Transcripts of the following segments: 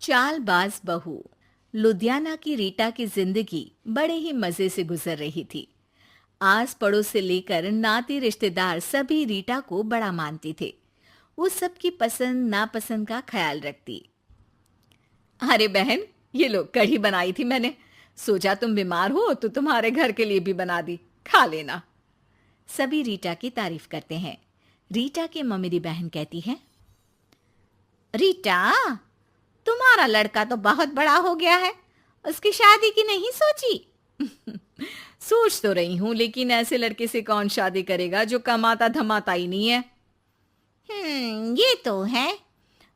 चालबाज बहू। लुधियाना की रीटा की जिंदगी बड़े ही मजे से गुजर रही थी। आस पड़ोस से लेकर नाती रिश्तेदार सभी रीटा को बड़ा मानते थे। वो सबकी पसंद नापसंद का ख्याल रखती। अरे बहन, ये लो कढ़ी बनाई थी मैंने। सोचा तुम बीमार हो तो तुम्हारे घर के लिए भी बना दी, खा लेना। सभी रीटा की तारीफ करते हैं। रीटा की ममेरी बहन कहती है, रीटा, तुम्हारा लड़का तो बहुत बड़ा हो गया है, उसकी शादी की नहीं सोची? सोच तो रही हूं, लेकिन ऐसे लड़के से कौन शादी करेगा जो कमाता धमाता ही नहीं है। ये तो है।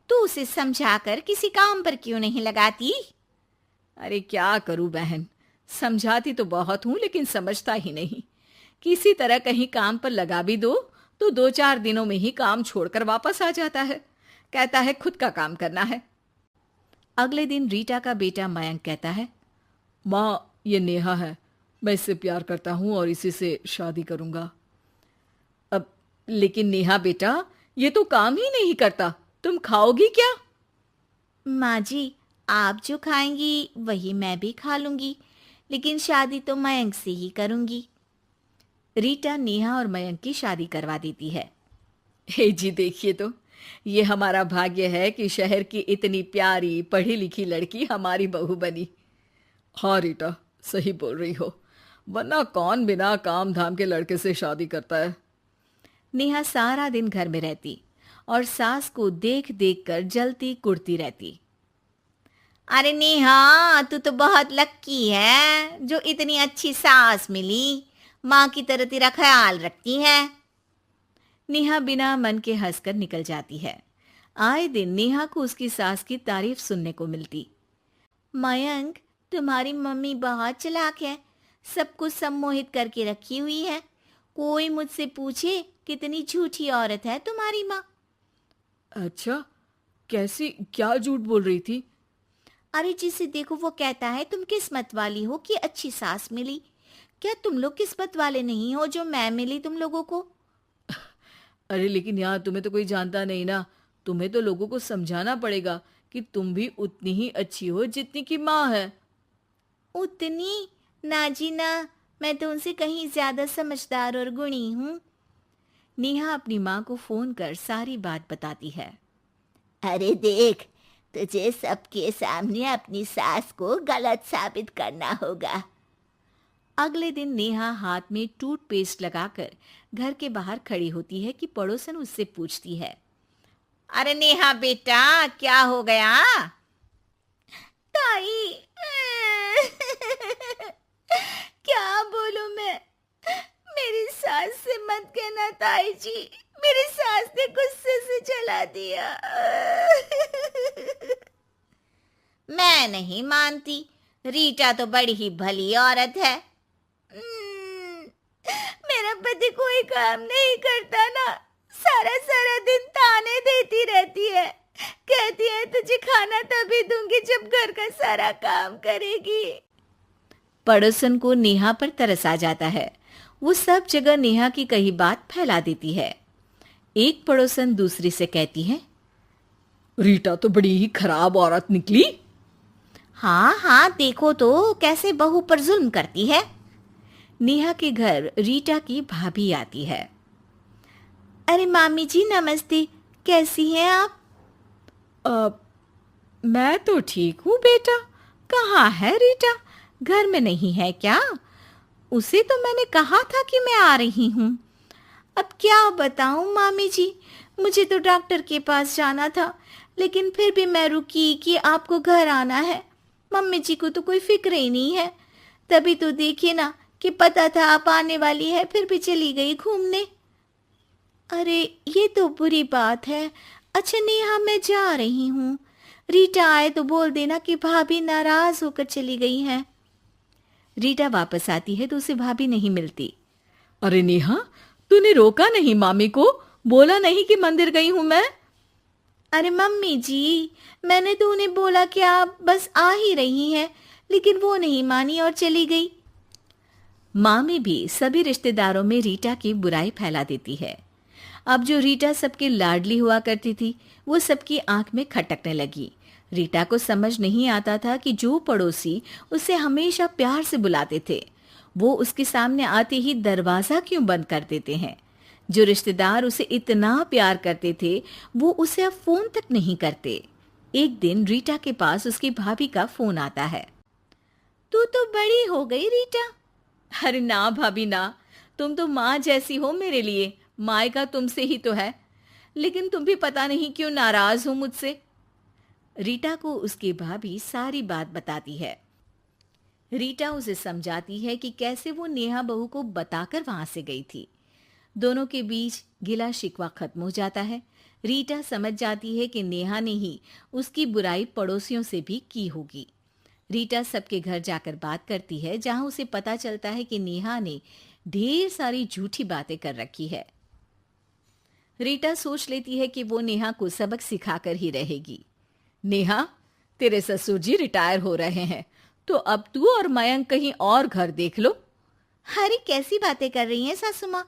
तू उसे समझाकर किसी काम पर क्यों नहीं लगाती? अरे क्या करूं बहन, समझाती तो बहुत हूं लेकिन समझता ही नहीं। किसी तरह कहीं काम पर लगा भी दो तो 2-4 दिनों में ही काम छोड़कर वापस आ जाता है। कहता है खुद का काम करना है। अगले दिन रीटा का बेटा मयंक कहता है, माँ, ये नेहा है, मैं इससे प्यार करता हूं और इसी से शादी करूंगा। अब लेकिन नेहा बेटा, ये तो काम ही नहीं करता, तुम खाओगी क्या? माँ जी, आप जो खाएंगी वही मैं भी खा लूंगी, लेकिन शादी तो मयंक से ही करूंगी। रीटा नेहा और मयंक की शादी करवा देती है। हे जी, देखिए तो, ये हमारा भाग्य है कि शहर की इतनी प्यारी पढ़ी लिखी लड़की हमारी बहू बनी। हाँ रीटा, सही बोल रही हो, वरना कौन बिना काम धाम के लड़के से शादी करता है। नेहा सारा दिन घर में रहती और सास को देख देख कर जलती कुड़ती रहती। अरे नेहा, तू तो बहुत लक्की है जो इतनी अच्छी सास मिली, माँ की तरह तेरा ख्याल रखती है। नेहा बिना मन के हंसकर निकल जाती है। आए दिन नेहा को उसकी सास की तारीफ सुनने को मिलती। मयंक, तुम्हारी मम्मी बहुत चालाक है, सबको सम्मोहित करके रखी हुई है। कोई मुझसे पूछे कितनी झूठी औरत है तुम्हारी माँ। अच्छा, कैसी, क्या झूठ बोल रही थी? अरे जिसे देखो वो कहता है तुम किस्मत वाली हो कि अच्छी सास मिली। क्या तुम लोग किस्मत वाले नहीं हो जो मैं मिली तुम लोगों को? अरे लेकिन यार, तुम्हें तो कोई जानता नहीं ना। तुम्हें तो लोगों को समझाना पड़ेगा कि तुम भी उतनी ही अच्छी हो जितनी की माँ है। उतनी? ना जी ना, मैं तो उनसे कहीं ज्यादा समझदार और गुणी हूँ। नेहा अपनी माँ को फोन कर सारी बात बताती है। अरे देख, तुझे सबके सामने अपनी सास को गलत साबित करना होगा। अगले दिन नेहा हाथ में टूथपेस्ट लगाकर घर के बाहर खड़ी होती है कि पड़ोसन उससे पूछती है, अरे नेहा बेटा, क्या हो गया? ताई, क्या बोलूं मैं? मेरी सास से मत कहना ताई जी, मेरी सास ने गुस्से से जला दिया। मैं नहीं मानती, रीटा तो बड़ी ही भली औरत है। मेरा पति कोई काम नहीं करता ना, सारा सारा दिन ताने देती रहती है, कहती है तुझे खाना तभी दूंगी जब घर का सारा काम करेगी। पड़ोसन को नेहा पर तरस आ जाता है। वो सब जगह नेहा की कही बात फैला देती है। एक पड़ोसन दूसरी से कहती है, रीटा तो बड़ी ही खराब औरत निकली। हाँ हाँ, देखो तो कैसे बहू पर जुल्म करती है। नेहा के घर रीटा की भाभी आती है। अरे मामी जी नमस्ते, कैसी हैं आप? मैं तो ठीक हूँ बेटा। कहाँ है रीटा? घर में नहीं है क्या? उसे तो मैंने कहा था कि मैं आ रही हूँ। अब क्या बताऊँ मामी जी, मुझे तो डॉक्टर के पास जाना था, लेकिन फिर भी मैं रुकी कि आपको घर आना है। मम्मी जी को तो कोई फिक्र ही नहीं है। तभी तो देखिए ना कि पता था आप आने वाली है, फिर भी चली गई घूमने। अरे ये तो बुरी बात है। अच्छा नेहा, मैं जा रही हूँ। रीटा आए तो बोल देना कि भाभी नाराज होकर चली गई हैं। रीटा वापस आती है तो उसे भाभी नहीं मिलती। अरे नेहा, तूने रोका नहीं मामी को? बोला नहीं कि मंदिर गई हूं मैं? अरे मम्मी जी, मैंने तो उन्हें बोला कि आप बस आ ही रही हैं, लेकिन वो नहीं मानी और चली गई। मामी भी सभी रिश्तेदारों में रीटा की बुराई फैला देती है। अब जो रीटा सबकी लाडली हुआ करती थी, वो सबकी आंख में खटकने लगी। रीटा को समझ नहीं आता था कि जो पड़ोसी उसे हमेशा प्यार से बुलाते थे, वो उसके सामने आते ही दरवाजा क्यों बंद कर देते हैं। जो रिश्तेदार उसे इतना प्यार करते थे, वो उसे अब फोन तक नहीं करते। एक दिन रीटा के पास उसकी भाभी का फोन आता है। तू तो बड़ी हो गई रीटा। अरे ना भाभी ना, तुम तो माँ जैसी हो मेरे लिए, मायका तुमसे ही तो है, लेकिन तुम भी पता नहीं क्यों नाराज हो मुझसे। रीटा को उसकी भाभी सारी बात बताती है। रीटा उसे समझाती है कि कैसे वो नेहा बहू को बताकर वहां से गई थी। दोनों के बीच गिला शिकवा खत्म हो जाता है। रीटा समझ जाती है कि नेहा ने ही उसकी बुराई पड़ोसियों से भी की होगी। रीटा सबके घर जाकर बात करती है, जहां उसे पता चलता है कि नेहा ने ढेर सारी झूठी बातें कर रखी है। रीटा सोच लेती है कि वो नेहा को सबक सिखाकर ही रहेगी। नेहा, तेरे ससुर जी रिटायर हो रहे हैं, तो अब तू और मयंक कहीं और घर देख लो। अरे कैसी बातें कर रही हैं सासू माँ,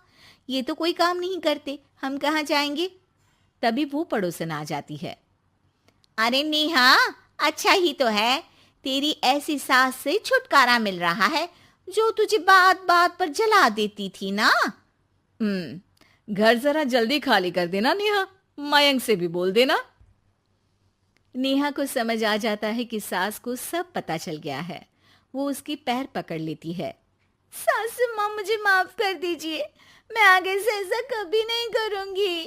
ये तो कोई काम नहीं करते, हम कहाँ जाएंगे। तभी वो पड़ोसन आ जाती है। अरे नेहा, अच्छा ही तो है, तेरी ऐसी सास से छुटकारा मिल रहा है जो तुझे बात बात पर जला देती थी ना। घर जरा जल्दी खाली कर देना नेहा, मयंक से भी बोल देना। नेहा को समझ आ जाता है कि सास को सब पता चल गया है। वो उसकी पैर पकड़ लेती है। सासू माँ, मुझे माफ कर दीजिए, मैं आगे से ऐसा कभी नहीं करूंगी।